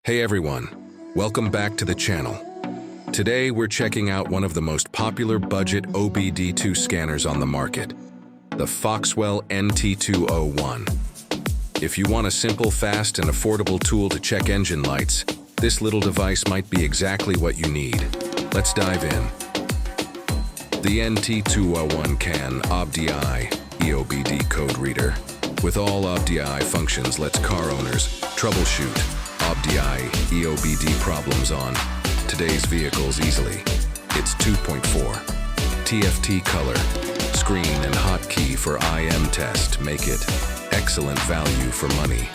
Hey everyone, welcome back to the channel. Today we're checking out one of the most popular budget OBD2 scanners on the market, the FOXWELL NT201. If you want a simple, fast, and affordable tool to check engine lights, this little device might be exactly what you need. Let's dive in. The NT201 can OBD2 EOBD code reader. With all OBD2 functions, lets car owners troubleshoot OBD2 EOBD problems on today's vehicles easily. It's 2.4 TFT color, screen and hotkey for IM test make it excellent value for money.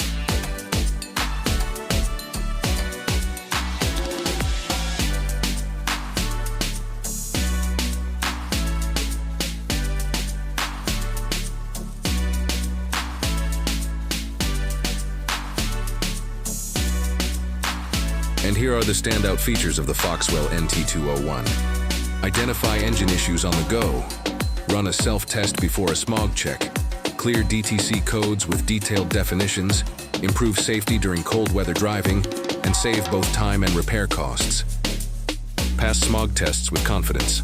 And here are the standout features of the FOXWELL NT201. Identify engine issues on the go. Run a self-test before a smog check. Clear DTC codes with detailed definitions. Improve safety during cold weather driving. And save both time and repair costs. Pass smog tests with confidence.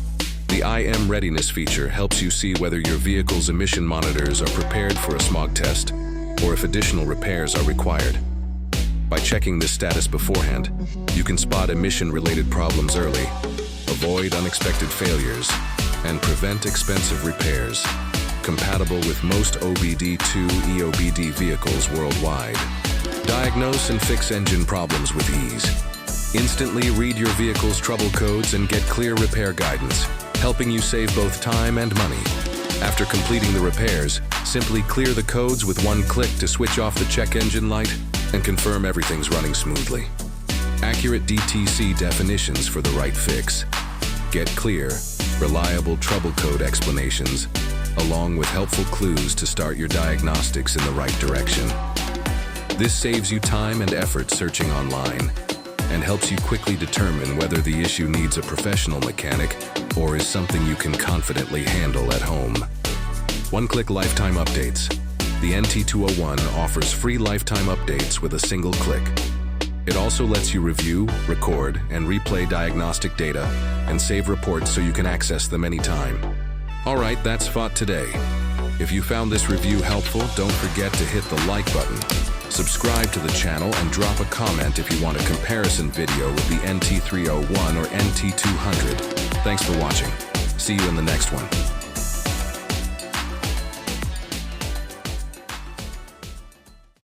The IM readiness feature helps you see whether your vehicle's emission monitors are prepared for a smog test or if additional repairs are required. By checking this status beforehand, you can spot emission-related problems early, avoid unexpected failures, and prevent expensive repairs. Compatible with most OBD2 EOBD vehicles worldwide. Diagnose and fix engine problems with ease. Instantly read your vehicle's trouble codes and get clear repair guidance, helping you save both time and money. After completing the repairs, simply clear the codes with one click to switch off the check engine light and confirm everything's running smoothly. Accurate DTC definitions for the right fix. Get clear, reliable trouble code explanations, along with helpful clues to start your diagnostics in the right direction. This saves you time and effort searching online and helps you quickly determine whether the issue needs a professional mechanic or is something you can confidently handle at home. One-click lifetime updates. The NT201 offers free lifetime updates with a single click. It also lets you review, record, and replay diagnostic data and save reports so you can access them anytime. Alright, that's FOT today. If you found this review helpful, don't forget to hit the like button. Subscribe to the channel and drop a comment if you want a comparison video with the NT301 or NT200. Thanks for watching. See you in the next one.